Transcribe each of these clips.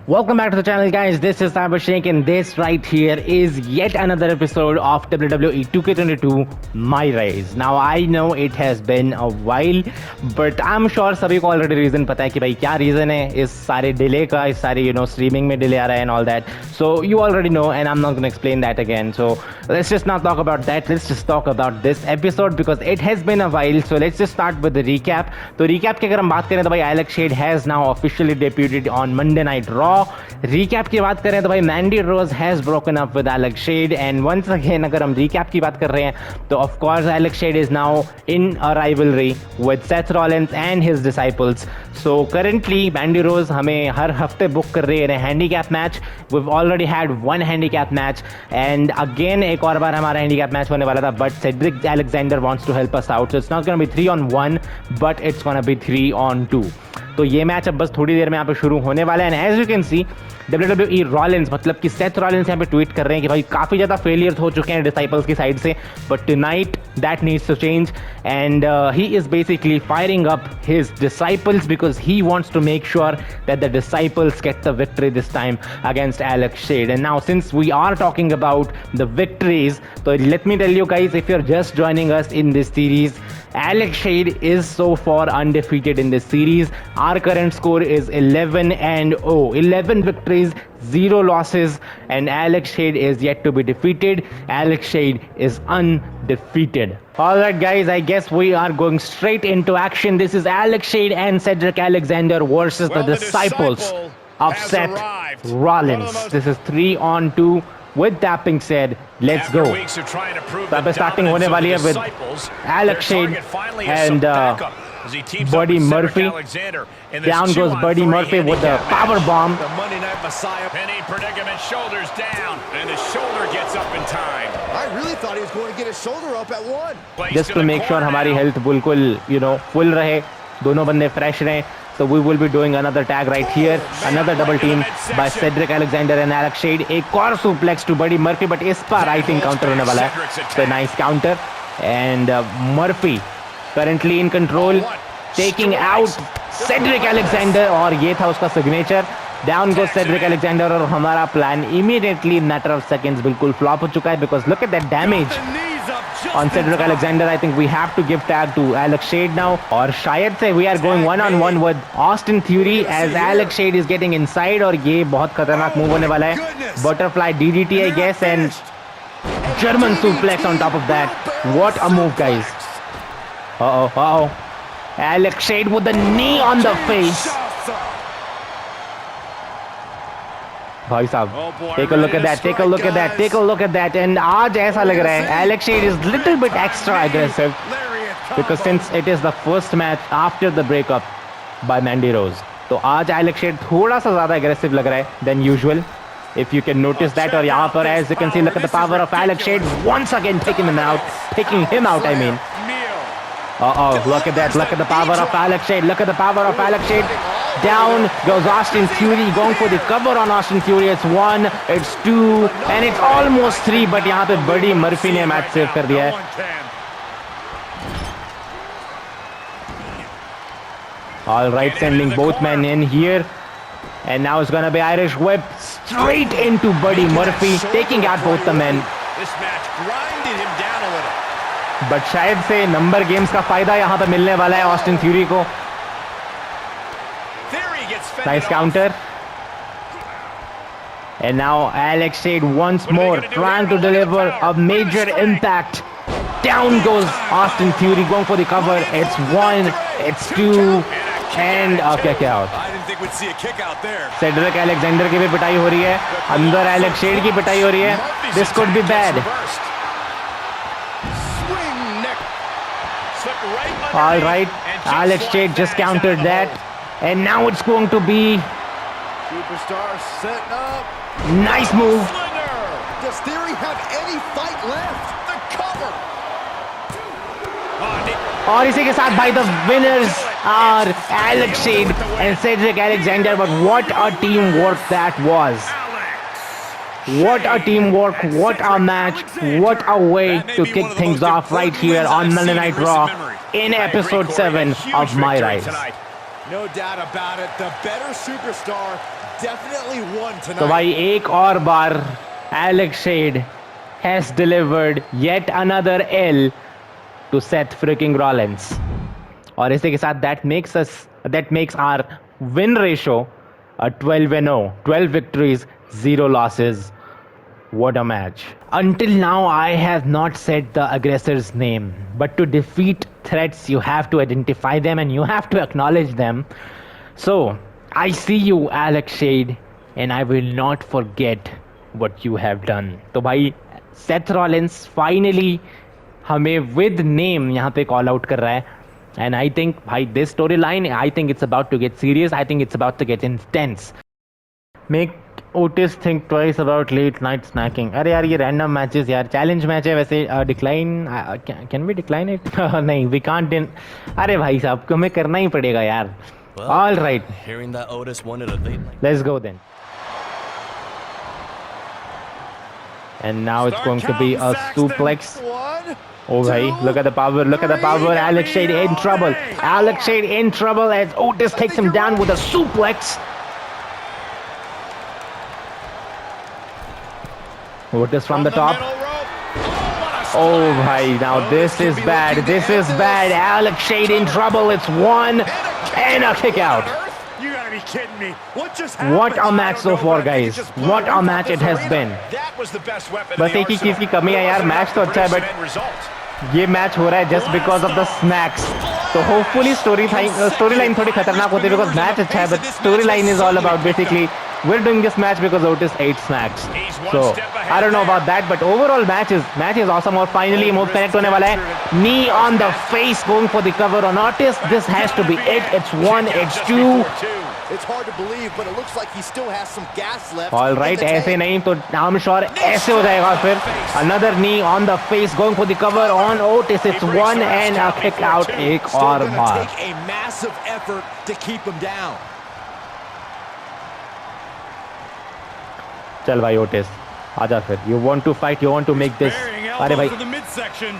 Welcome back to the channel, guys. This is CyberShek, and this right here is yet another episode of WWE 2K22 My Rise. Now I know it has been a while, but I'm sure सभी को already reason पता है कि भाई क्या reason है इस सारे delay का, इस सारे streaming में delay आ रहा है and all that. So you already know, and I'm not going to explain that again. So let's just not talk about that. Let's just talk about this episode because it has been a while. So let's just start with the recap. तो recap की अगर हम बात करें तो भाई Alex Shade has now officially debuted on Monday Night Raw. Recap की बात करें तो भाई Mandy Rose has broken up with Alex Shade, and once again अगर हम recap की बात कर रहे हैं तो of course Alex Shade is now in a rivalry with Seth Rollins and his disciples. So currently Mandy Rose हमें हर हफ्ते बुक कर रही है handicap match. We've already had one handicap match, and again एक और बार हमारा handicap match होने वाला था, but Cedric Alexander wants to help us out, so it's not going to be 3-on-1, but it's going to be 3-on-2. तो ये match अब बस थोड़ी देर में यहाँ पे शुरू होने वाला है, and as you can see WWE Rollins मतलब कि सेथ रॉलिंस यहाँ पे ट्वीट कर रहे हैं कि भाई काफ़ी ज़्यादा फेलियर हो चुके हैं डिसाइपल्स की साइड से, but tonight that needs to change, and he is basically firing up his disciples because he wants to make sure that the disciples get the victory this time against Alex Shade. And now since we are talking about the victories, तो let me tell you guys, if you are just joining us in this series, Alex Shade is so far undefeated in this series. Our current score is 11-0, 11 victories, 0 losses, and Alex Shade is yet to be defeated. Alex Shade is undefeated. Alright guys, I guess we are going straight into action. This is Alex Shade and Cedric Alexander versus the disciples of Seth Rollins. This is 3-on-2. With that being said, let's go. तो अब starting होने वाली है with Alex Shade and Buddy Murphy. Down goes Buddy Murphy with the power bomb. The Monday Night Messiah. Penny predicament, shoulders down, and his shoulder gets up in time. I really thought he was going to get his shoulder up at one. Just to make sure हमारी health बिल्कुल full रहे, दोनों बंदे fresh रहें. So we will be doing another tag right here. Another double team by Cedric Alexander and Alex Shade. एक और suplex to Buddy Murphy, but इस पर I think counter होने वाला है. So nice counter. And Murphy currently in control, taking out Cedric Alexander, और ये था उसका signature. Down goes Cedric Alexander, और हमारा plan immediately in matter of seconds बिल्कुल flop हो चुका है because look at that damage on Cedric Alexander. I think we have to give tag to Alex Shade now, और शायद से we are going one-on-one with Austin Theory as Alex Shade is getting inside, और ये बहुत खतरनाक move होने वाला है. Butterfly DDT I guess, and German suplex on top of that. What a move guys. Uh-oh. Alex Shade with the knee on the face. भाई साहब, take a look at that, take a look at that, take a look at that, and आज ऐसा लग रहा है Alex Shade is little bit extra aggressive because since it is the first match after the breakup by Mandy Rose, तो आज Alex Shade थोड़ा सा ज़्यादा aggressive लग रहा है than usual, if you can notice that. और यहाँ पर as you can see, look at the power of Alex Shade once again taking him out I mean. Look at that, look at the power of Alex Shade, look at the power of Alex Shade. Down goes Austin Theory, going for the cover on Austin Theory. It's 1, it's 2, and it's almost 3, but यहाँ पे Buddy Murphy ने match save कर दिया है. All right, sending both men in here, and now it's gonna be Irish whip straight into Buddy Murphy, taking out both the men. This match grinded him down a little. But शायद से number games का फायदा यहाँ पे मिलने वाला है Austin theory को. Nice counter. And now Alex Shade once more trying to deliver a major impact. Down goes Austin Theory, going for the cover. It's 1, it's 2, and a kick out. I didn't think we'd see a kick out there. Cedric Alexander की भी पिटाई हो रही है, अंदर Alex Shade की पिटाई हो रही है. This could be bad. All right, Alex Shade just countered that. And now it's going to be Superstar setting up. Nice move. Does Theory have any fight left? The cover. और इसी के साथ भाई the winners are Alex Shade and Cedric Alexander. But what a teamwork that was. What a teamwork, what a match, what a way to kick things off right here on Monday Night Raw in episode 7 of My Rise. No doubt about it. The better superstar definitely won तो tonight. भाई एक और बार Alex Shade has delivered yet another L to Seth freaking Rollins. और इसी के साथ that makes our win ratio a 12-0, 12 victories, 0 losses. What a match. Until now, I have not said the aggressor's name. But to defeat threats, you have to identify them and you have to acknowledge them. So, I see you, Alex Shade, and I will not forget what you have done. तो भाई, Seth Rollins finally हमें with name यहाँ पे call out कर रहा है. And I think, भाई, this storyline, I think it's about to get serious. I think it's about to get intense. Make Otis think twice about late night snacking. अरे यार ये random matches यार, challenge match है वैसे. Decline, can we decline it? नहीं, we can't. अरे भाई साहब को हमें करना ही पड़ेगा यार. Well, All right, hearing that Otis wanted a late night. let's go then. And now it's going to be a suplex. One, Oh bhai, look at the power, look at the power. Alex Shade in trouble. Alex Shade in trouble as Otis takes him down with a suplex. Otis from the top. Oh bhai, now this is bad. This is bad. Alex Shade in trouble. It's one and a kick out. You gotta be kidding me. What just happened? What a match so far, guys. What a match it has been. That was the best weapon बस एक ही चीज की कमी है यार, match तो अच्छा है बट ये मैच हो रहा है just because of the snacks. तो hopefully storyline थोड़ी खतरनाक होती है because मैच अच्छा है but storyline is all about basically we're doing this match because Otis ate snacks. So I don't know about that but overall match is awesome और finally move connect होने वाला है. Knee on the face going for the cover on Otis. This has to be it. It's one, it's two. it's hard to believe, but it looks like he still has some gas left. All right, ऐसे नहीं तो I'm sure ऐसे हो जाएगा फिर. Another knee on the face going for the cover on Otis. It's one and a kick out. एक Still और gonna bar. take a massive effort to keep him down. चल भाई Otis, आजा फिर. You want to fight? You want to make this? अरे भाई. the midsection.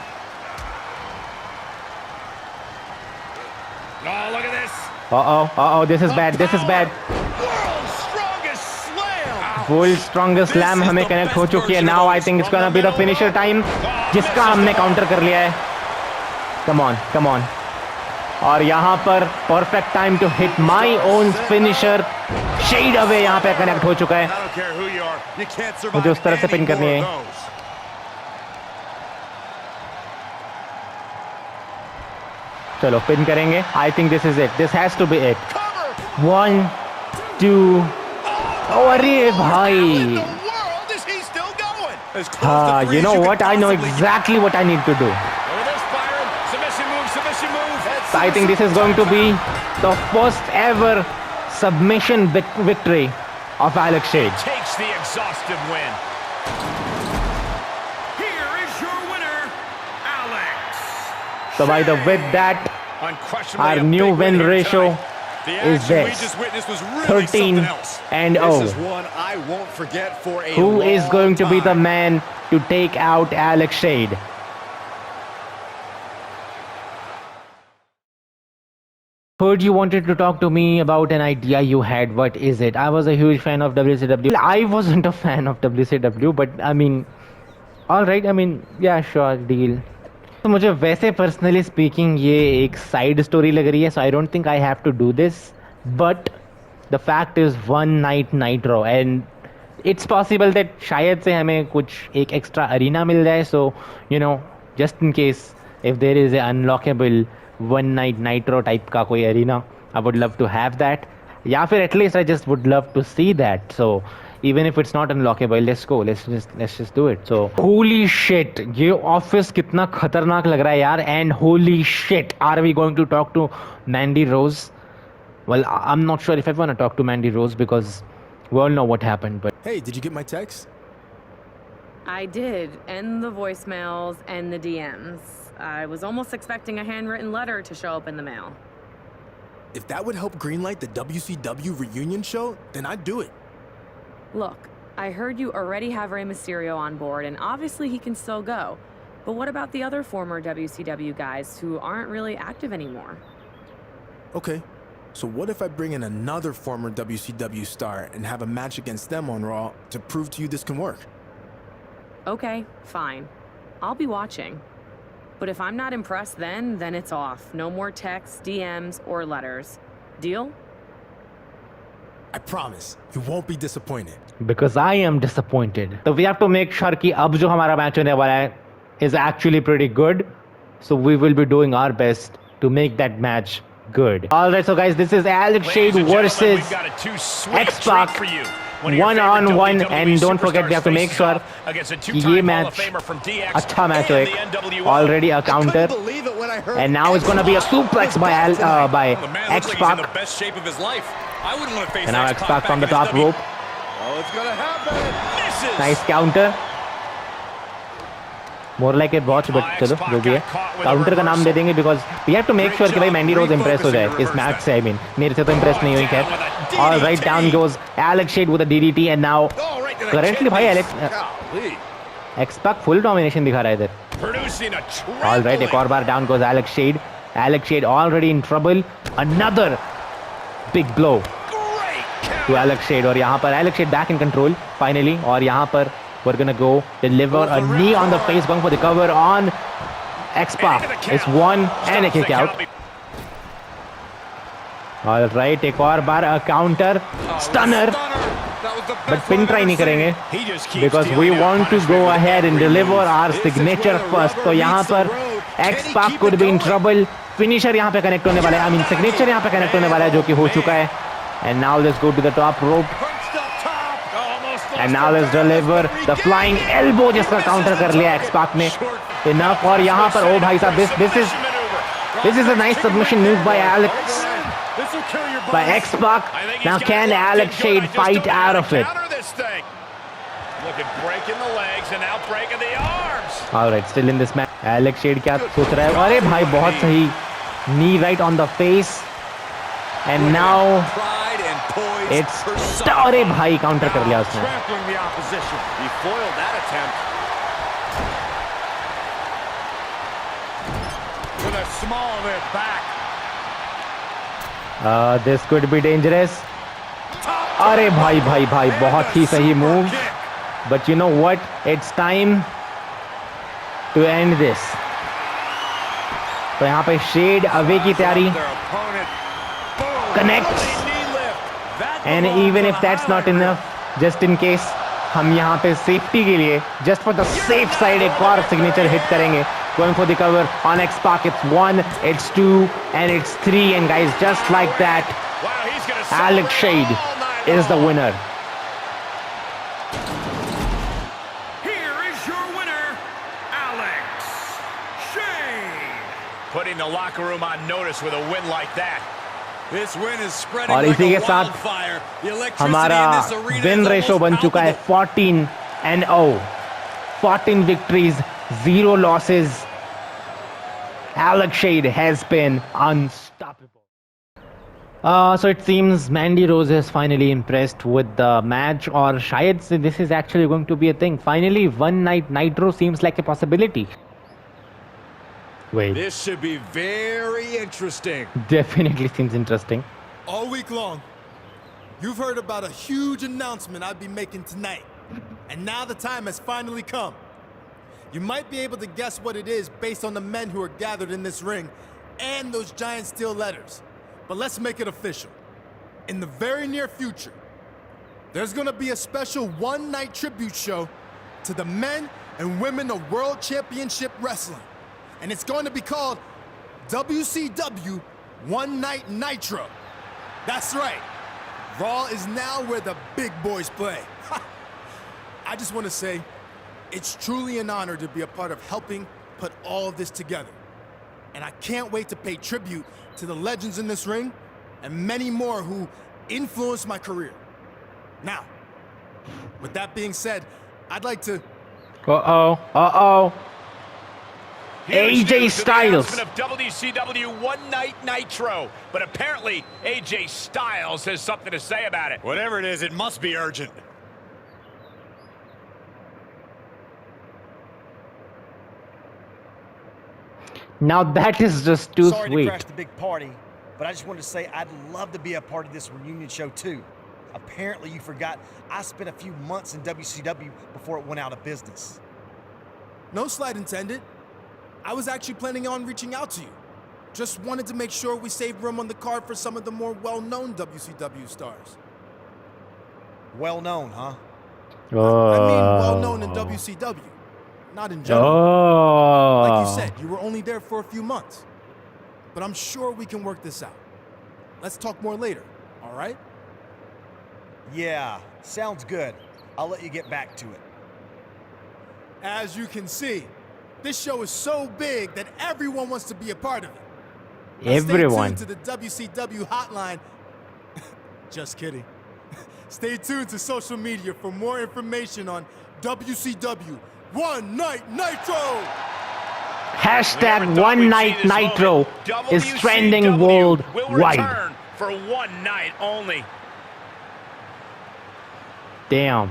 Oh, look at this. Uh-oh, this is bad. This is bad. World's strongest slam. Full strongest slam हमें connect हो चुकी है. Now I think it's gonna be the finisher time, जिसका हमने counter कर लिया है. Come on, come on. और यहाँ पर perfect time to hit my own finisher. Shade away यहाँ पे connect हो चुका है. I don't care who you are. You can't survive मुझे उस तरफ से any pin करनी more है. of those. चलो पिन करेंगे. I think this is it. This has to be it. 1, 2. Oh अरे भाई. World, is he still going? As close to हाँ, three you as know you what? could I know possibly exactly what I need to do. get. Look at this, Byron. Submission move, submission move. So I think this is going to be the first ever submission victory of Alex Shade. Takes the exhaustive win. Here is your winner, Alex. So by the with that, Unquestionably our a new big win here ratio tonight. The is action we this. just witnessed was really 13 something else. and This is 0. one I won't forget for a Who is long going to be the time. man to take out Alex Shade? Heard you wanted to talk to me about an idea you had. What is it? I was a huge fan of WCW. I wasn't a fan of WCW, but I mean, all right. I mean, yeah, sure, deal. तो मुझे वैसे personally speaking ये एक side story लग रही है so I don't think I have to do this but the fact is one night nitro and it's possible that शायद से हमें कुछ एक एक्स्ट्रा अरीना मिल जाए so you know just in case if there is a unlockable one night nitro type का कोई arena I would love to have that या फिर at least I just would love to see that so even if it's not unlockable, let's go, let's just do it. So holy shit, ये office कितना खतरनाक लग रहा है यार. And holy shit, are we going to talk to Mandy Rose? Well, I'm not sure if I want to talk to Mandy Rose because we all know what happened, but Hey, did you get my text? I did, and the voicemails and the DMs. I was almost expecting a handwritten letter to show up in the mail. If that would help greenlight the WCW reunion show, then I'd do it. Look, I heard you already have Rey Mysterio on board, and obviously he can still go. But what about the other former WCW guys who aren't really active anymore? Okay, So what if I bring in another former WCW star and have a match against them on Raw to prove to you this can work? Okay, fine. I'll be watching. But if I'm not impressed then it's off. No more texts, DMs, or letters. Deal? I promise, you won't be disappointed. Because I am disappointed. So we have to make sure कि अब जो हमारा match होने वाला है is actually pretty good. So we will be doing our best to make that match good. Alright, so guys, this is Alex Shade versus X-Pac. One on one, and don't forget we have to make sure ये match अच्छा match हो एक. Already a counter, and now it's gonna be a suplex by X-Pac. And now X-Pac from the top rope. Oh, it's gonna happen. Nice counter. More like a botch, but चलो जो भी है counter का नाम दे देंगे because we have to make sure कि भाई मैंडी रोज impress हो जाए इस मैच से. I mean मेरे से तो impress नहीं हुई खैर. All right, down goes Alex Shade with a DDT, and now currently भाई X-Pac full domination दिखा रहा है इधर. All right, एक और बार down goes Alex Shade. Alex Shade already in trouble. Another big blow to Alex Shade, और यहाँ पर Alex Shade back in control finally, और यहाँ पर we're gonna go deliver a knee on the face, going for the cover on X-Pac. It's one and a kick out. All right, एक और बार a counter stunner, but pin try नहीं करेंगे because we want to go ahead and deliver our signature first. तो यहाँ पर X-Pac could be in trouble. Finisher यहाँ पे connect होने वाला है. I mean signature यहाँ पे connect होने वाला है जो कि हो चुका है. And now let's go to the top rope. And now let's deliver the flying elbow, जिसका counter कर लिया X-Pac ने. Enough. और यहाँ पर oh भाई साहब this is a nice submission move by X-Pac. Now can Alex Shade fight out of it? Look at breaking the legs and now breaking the arms. All right, still in this match. Alex Shade क्या सोच रहा है? अरे भाई बहुत सही knee right on the face. And now it's अरे भाई counter कर लिया उसने. He foiled that attempt. With a small of it back. This could be dangerous. अरे भाई बहुत ही सही move. But you know what? It's time to end this. तो यहाँ पे Shade away की तैयारी. Connect. And even if that's not enough, just in case, हम यहाँ पे safety के लिए, just for the safe side, एक और signature hit करेंगे. Going for the cover on X-Pac. It's 1, it's 2, and it's 3. And guys, just like that, Alex Shade is the winner. Here is your winner, Alex Shade. Putting the locker room on notice with a win like that. This win is spreading और like इसी a के साथ wildfire. The electricity हमारा in this arena win is ratio almost बन चुका है palpable. 14-0. 14 victories, 0 losses. Alex Shade has been unstoppable. So it seems Mandy Rose is finally impressed with the match, or शायद से this is actually going to be a thing. Finally, one night Nitro seems like a possibility. Wait, This should be very interesting. definitely seems interesting. All week long, you've heard about a huge announcement I'd be making tonight. And now the time has finally come. You might be able to guess what it is based on the men who are gathered in this ring and those giant steel letters. But let's make it official. In the very near future, there's gonna be a special one-night tribute show to the men and women of World Championship Wrestling. And it's going to be called WCW One Night Nitro. That's right. Raw is now where the big boys play. I just want to say, it's truly an honor to be a part of helping put all of this together. And I can't wait to pay tribute to the legends in this ring and many more who influenced my career. Now, with that being said, I'd like to... Uh-oh. AJ Styles. Of WCW One Night Nitro, but apparently AJ Styles has something to say about it. Whatever it is, it must be urgent. Now that is just too Sorry to sweet. crash the big party, but I just wanted to say I'd love to be a part of this reunion show too. Apparently you forgot I spent a few months in WCW before it went out of business. No slight intended. I was actually planning on reaching out to you. Just wanted to make sure we saved room on the card for some of the more well-known WCW stars. Well-known, huh? I mean well-known in WCW, not in general. Oh. Like you said, you were only there for a few months. But I'm sure we can work this out. Let's talk more later, all right? Yeah, sounds good. I'll let you get back to it. As you can see, this show is so big that everyone wants to be a part of it. Now Everyone. Stay tuned to the WCW hotline. Just kidding. Stay tuned to social media for more information on WCW One Night Nitro. Hashtag One Night Nitro is trending WCW will worldwide. return for one night only. Damn.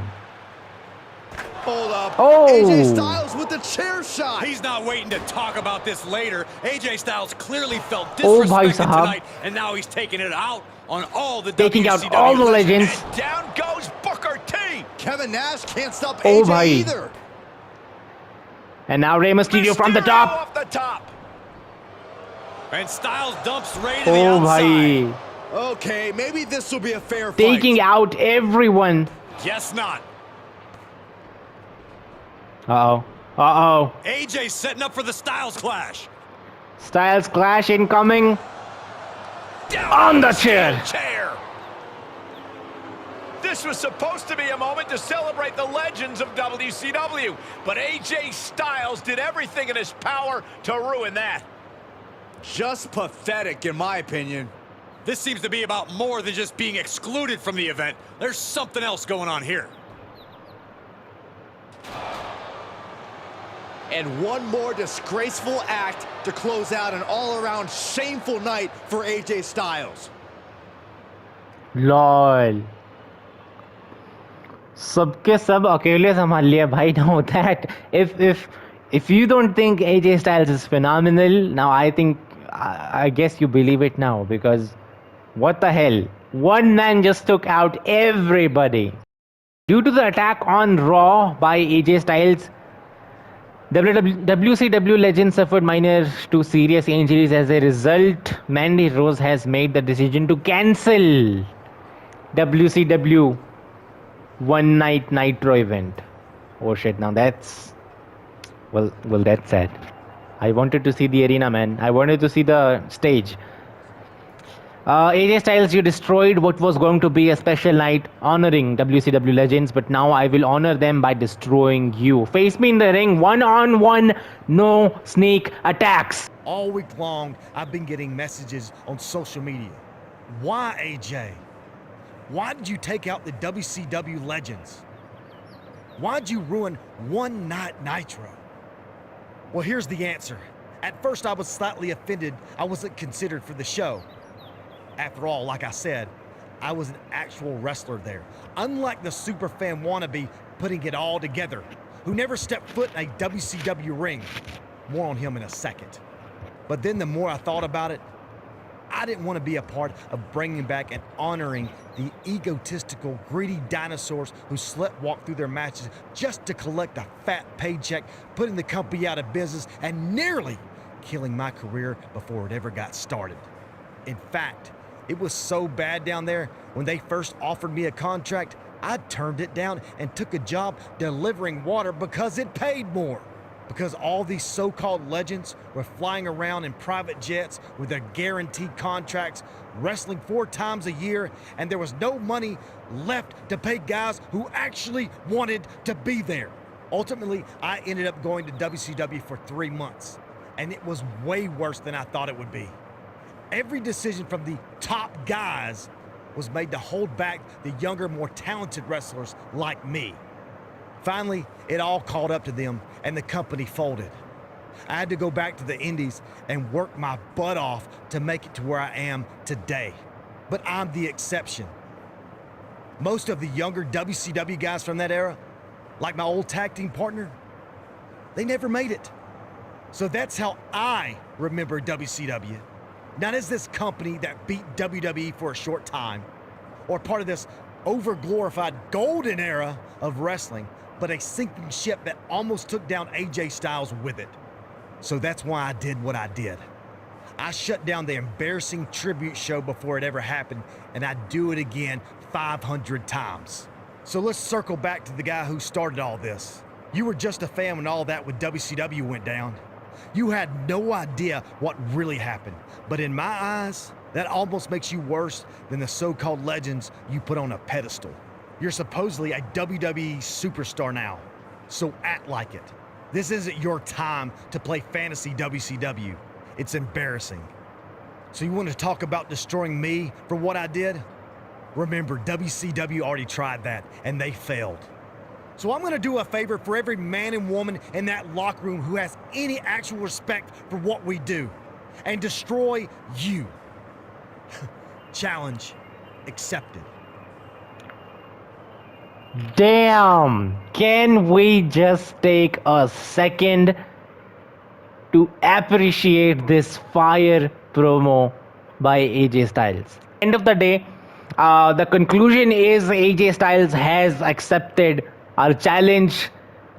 Hold up. Oh. AJ Styles with the chair shot. He's not waiting to talk about this later. AJ Styles clearly felt Oh, bhai disrespected sahab. tonight, and now he's taking it out on all the Taking WCW out all the legends. legends. And down goes Booker T. Kevin Nash can't stop Oh, AJ bhai. either. And now Rey Mysterio from the top. Off the top. And Styles dumps Ray to the Oh, outside. bhai. Okay, maybe this will be a fair fight. Taking out everyone. Guess not. Uh-oh. Uh-oh. AJ setting up for the Styles clash. Styles clash incoming. Down On the steel chair. chair. This was supposed to be a moment to celebrate the legends of WCW, but AJ Styles did everything in his power to ruin that. Just pathetic, in my opinion. This seems to be about more than just being excluded from the event. There's something else going on here. And one more disgraceful act to close out an all-around shameful night for AJ Styles. LOL. सबके सब अकेले संभाल लिया भाई. Now that if you don't think AJ Styles is phenomenal, now I guess you believe it now, because what the hell? One man just took out everybody. Due to the attack on Raw by AJ Styles, WCW legend suffered minor to serious injuries. As a result, Mandy Rose has made the decision to cancel WCW One Night Nitro event. Oh shit, now that's... Well, that's sad. I wanted to see the arena, man. I wanted to see the stage. AJ Styles, you destroyed what was going to be a special night honoring WCW legends, but now I will honor them by destroying you. Face me in the ring, one-on-one, no sneak attacks. All week long, I've been getting messages on social media. Why, AJ? Why did you take out the WCW legends? Why'd you ruin One Night Nitro? Well, here's the answer. At first, I was slightly offended I wasn't considered for the show. After all, like I said, I was an actual wrestler there. Unlike the superfan wannabe putting it all together, who never stepped foot in a WCW ring. More on him in a second. But then the more I thought about it, I didn't want to be a part of bringing back and honoring the egotistical, greedy dinosaurs who sleptwalk through their matches just to collect a fat paycheck, putting the company out of business and nearly killing my career before it ever got started. In fact, it was so bad down there, when they first offered me a contract, I turned it down and took a job delivering water because it paid more. Because all these so-called legends were flying around in private jets with their guaranteed contracts, wrestling 4 times a year, and there was no money left to pay guys who actually wanted to be there. Ultimately, I ended up going to WCW for 3 months, and it was way worse than I thought it would be. Every decision from the top guys was made to hold back the younger, more talented wrestlers like me. Finally, it all caught up to them, and the company folded. I had to go back to the Indies and work my butt off to make it to where I am today. But I'm the exception. Most of the younger WCW guys from that era, like my old tag team partner, they never made it. So that's how I remember WCW. not as this company that beat WWE for a short time, or part of this over-glorified golden era of wrestling, but a sinking ship that almost took down AJ Styles with it. So that's why I did what I did. I shut down the embarrassing tribute show before it ever happened, and I'd do it again 500 times. So let's circle back to the guy who started all this. You were just a fan when all that with WCW went down. You had no idea what really happened, but in my eyes, that almost makes you worse than the so-called legends you put on a pedestal. You're supposedly a WWE superstar now, so act like it. This isn't your time to play fantasy WCW. It's embarrassing. So you want to talk about destroying me for what I did? Remember, WCW already tried that, and they failed. So I'm going to do a favor for every man and woman in that locker room who has any actual respect for what we do, and destroy you. Challenge accepted. Damn! Can we just take a second to appreciate this fire promo by AJ Styles? End of the day, the conclusion is AJ Styles has accepted our challenge,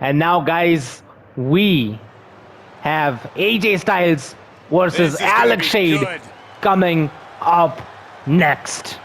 and now, guys, we have AJ Styles versus This is gonna Alex be Shade good. coming up next.